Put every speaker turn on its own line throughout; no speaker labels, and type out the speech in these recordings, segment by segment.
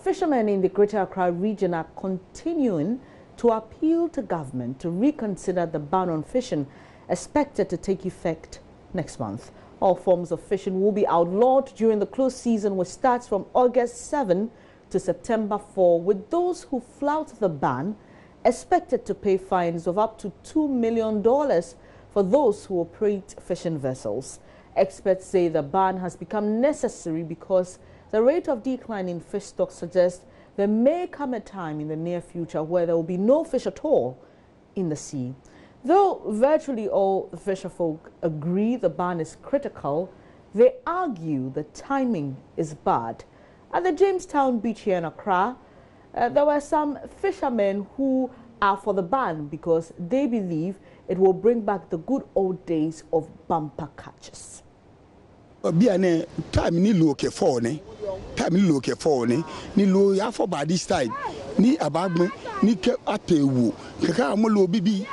fishermen in the Greater Accra region are continuing to appeal to government to reconsider the ban on fishing expected to take effect next month. All forms of fishing will be outlawed during the close season, which starts from August 7 to September 4, with those who flout the ban expected to pay fines of up to $2 million for those who operate fishing vessels. Experts say the ban has become necessary because the rate of decline in fish stocks suggests there may come a time in the near future where there will be no fish at all in the sea. Though virtually all fisherfolk agree the ban is critical, they argue the timing is bad. At the Jamestown beach here in Accra, there were some fishermen who are for the ban because they believe it will bring back the good old days of bumper catches.
Time ni low ke for ni low ya for by this time ni abagme ni ke atewu kaka mo lo bibi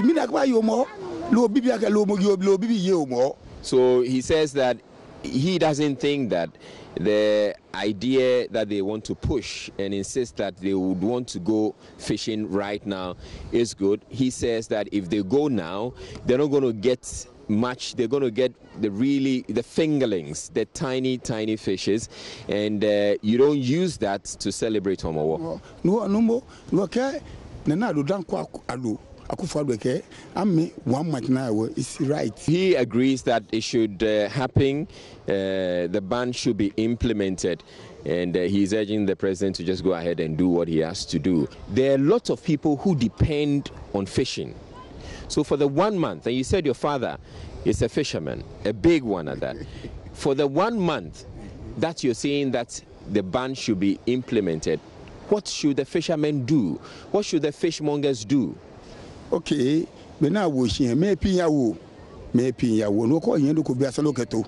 mi da kwa yo mo lo bibi aka lo bibi ye mo.
So he says that he doesn't think that the idea that they want to push and insist that they would want to go fishing right now is good. He says that if they go now, they're not going to get much. They're going to get the fingerlings, the tiny fishes, and you don't use that to celebrate Homo.
No okay. Nana do dan kwa alu. Is right.
He agrees that it should happen. The ban should be implemented, and he's urging the president to just go ahead and do what he has to do. There are lots of people who depend on fishing. So for the 1 month, and you said your father is a fisherman, a big one at that. For the 1 month that you're saying that the ban should be implemented, what should the fishermen do? What should the fishmongers do?
Okay, but now we see me pinya wo no ko yen do ko bia salo keto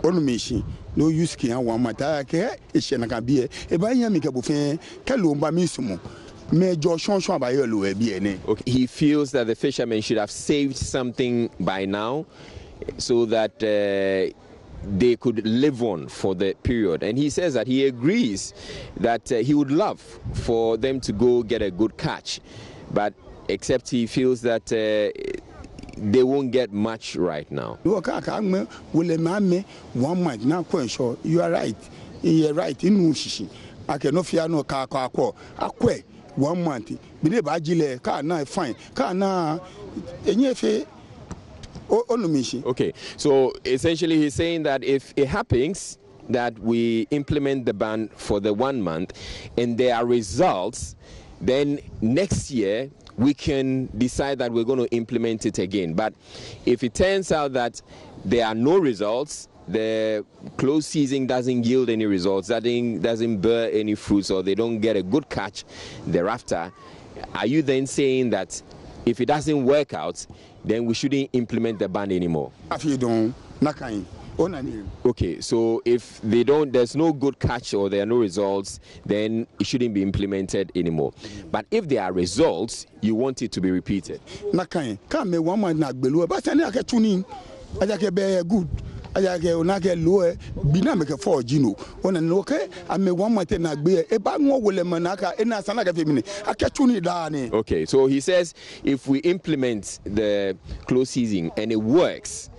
onu meshi no use kian wa mata ke e she na ka bie e ba yen mi ke bo fen ke lo mba mi sumo me jo shonshon ba ye lo e bie ne.
Okay, he feels that the fishermen should have saved something by now so that they could live on for the period, and he says that he agrees that he would love for them to go get a good catch, but except he feels that they won't get much right now.
You are right. You are right. In Mushishi, I cannot fear no car. 1 month. Be bajile car na fine. Car na enyefe.
Okay, so essentially he's saying that if it happens that we implement the ban for the 1 month and there are results, then next year we can decide that we're going to implement it again. But if it turns out that there are no results, the close season doesn't yield any results, doesn't bear any fruits, or they don't get a good catch thereafter, are you then saying that if it doesn't work out, then we shouldn't implement the ban anymore? Okay, so if there's no good catch or there are no results, then it shouldn't be implemented anymore. But if there are results, you want it to be repeated.
Good.
Okay, so he says if we implement the close season and it works,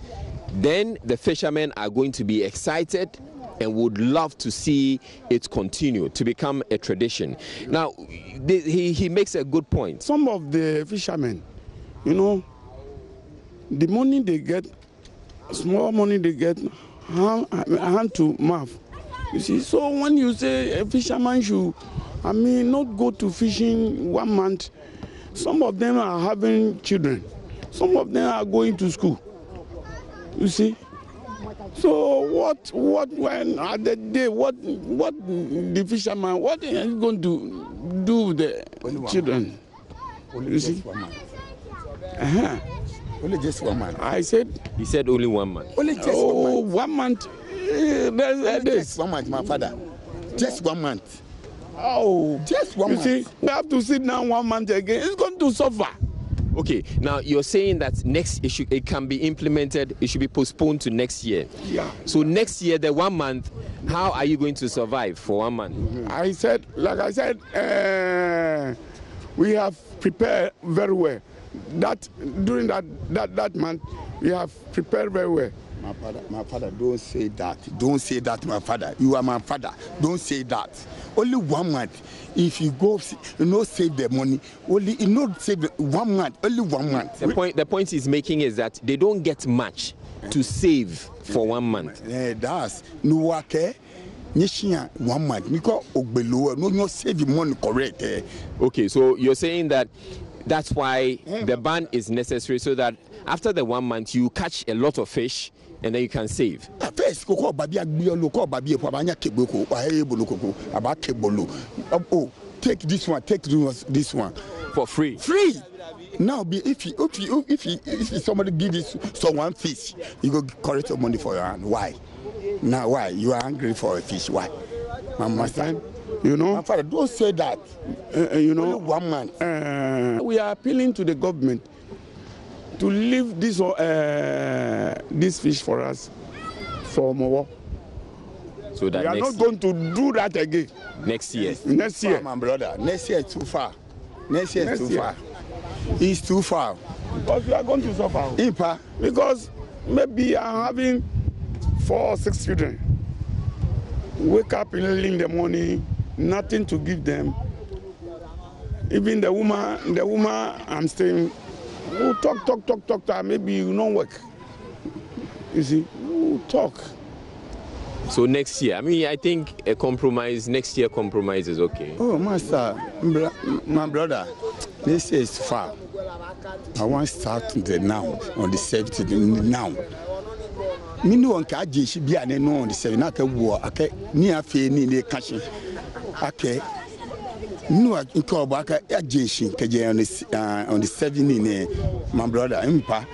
then the fishermen are going to be excited and would love to see it continue to become a tradition. Now, he makes a good point.
Some of the fishermen, the money they get, small money they get, hand to mouth. You see, so when you say a fisherman should, not go to fishing 1 month, some of them are having children. Some of them are going to school. You see, so what when at the day what the fisherman, what is he going to do with the children? You see,
only just 1 month.
He said only 1 month.
Only just 1 month.
1 month.
Just 1 month, my father. Just 1 month.
Oh,
just 1 month.
You see, we have to sit down 1 month again. It's going to suffer.
Okay, now you're saying that it can be implemented, it should be postponed to next year.
Yeah.
So next year, the 1 month, how are you going to survive for 1 month?
I said, we have prepared very well. That during that month, we have prepared very well.
My father, don't say that. Don't say that, my father. You are my father. Don't say that. Only 1 month. If you go, save the money. Only, save 1 month. Only 1 month.
The point he's making is that they don't get much to save for 1 month.
That's no work. 1 month. Because no save money correct.
Okay, so you're saying that that's why the ban is necessary, so that after the 1 month you catch a lot of fish and then you can save.
First, oh, take this one, take this one
for free.
Free. Now, if somebody gives someone fish, you go correct your money for your hand. Why? Now, why? You are hungry for a fish. Why? My son, my father, don't say that. Only 1 month.
We are appealing to the government to leave this fish for us for more.
So that
we are not going to do that again.
Next year.
Next year,
my brother. Next year is too far. Next year is too far. It's too far.
Because we are going to suffer. Because maybe I'm having 4 or 6 children. Wake up early in the morning, nothing to give them. Even the woman I'm staying, we'll talk to her, maybe you don't work. You see, we'll talk.
So next year, I think a compromise, next year compromise is okay.
Oh, master, my brother, this is far. I want to start now, on the 17th, now. Me no on ka je bi ane no on the 7 aka wo aka ni afi ni le kashi aka no nka oba aka ajeshi ka je on the 7 ni my brother impa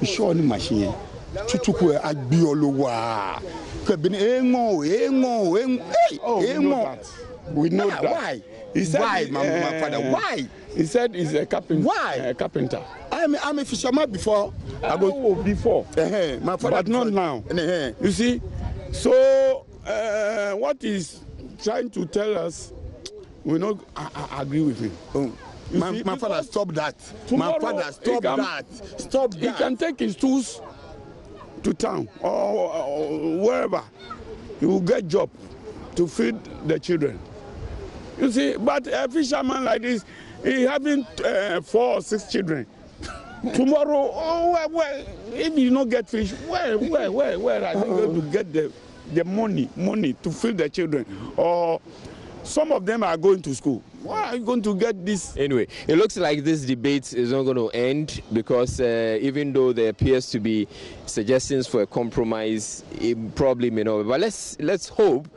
sure ni machine tutuku agbi olowo a ka bi enwo
we know that.
Why?
He said,
why, my father? Why?
He said he's a carpenter.
Why?
A carpenter.
I'm a fisherman before.
Before.
My father,
but not now. You see? So, what he's trying to tell us, we not agree with him.
My father, stop that.
My
father, stop that. Stop that.
He can take his tools to town or wherever. He will get job to feed the children. You see, but a fisherman like this, he having 4 or 6 children. Tomorrow, if you don't get fish, where are they going to get the money to feed the children? Or some of them are going to school. Why are you going to get this?
Anyway, it looks like this debate is not going to end because even though there appears to be suggestions for a compromise, it probably may not. But let's hope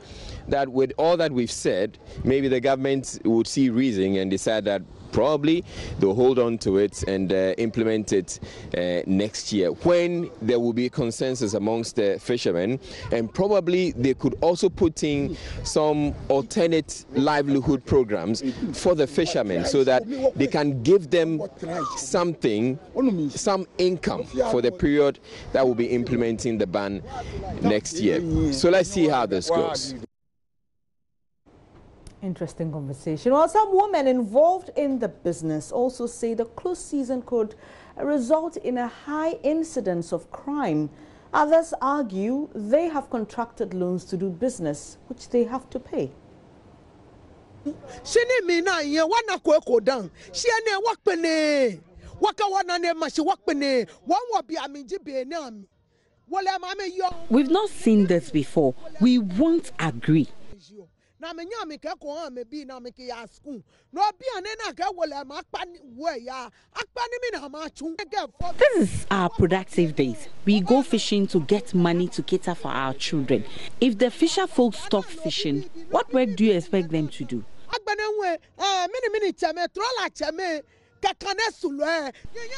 that with all that we've said, maybe the government would see reason and decide that probably they'll hold on to it and implement it next year when there will be consensus amongst the fishermen, and probably they could also put in some alternate livelihood programs for the fishermen so that they can give them something, some income for the period that will be implementing the ban next year. So let's see how this goes.
Interesting conversation. Well, some women involved in the business also say the close season could result in a high incidence of crime. Others argue they have contracted loans to do business, which they have to pay.
We've not seen this before. We won't agree.
This
is our productive days. We go fishing to get money to cater for our children. If the fisherfolk stop fishing, what work do you expect them to do?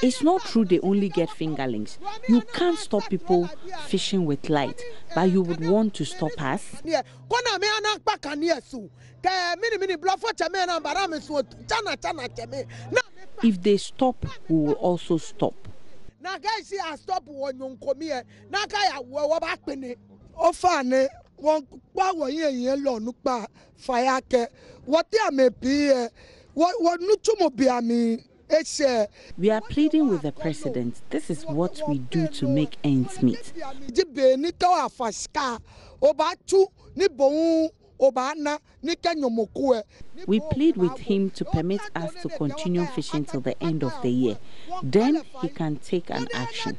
It's not true they only get fingerlings. You can't stop people fishing with light, but you would want to stop us? If they stop, we will also stop. We are pleading with the president. This is what we do to make ends meet. We plead with him to permit us to continue fishing till the end of the year. Then he can take an action.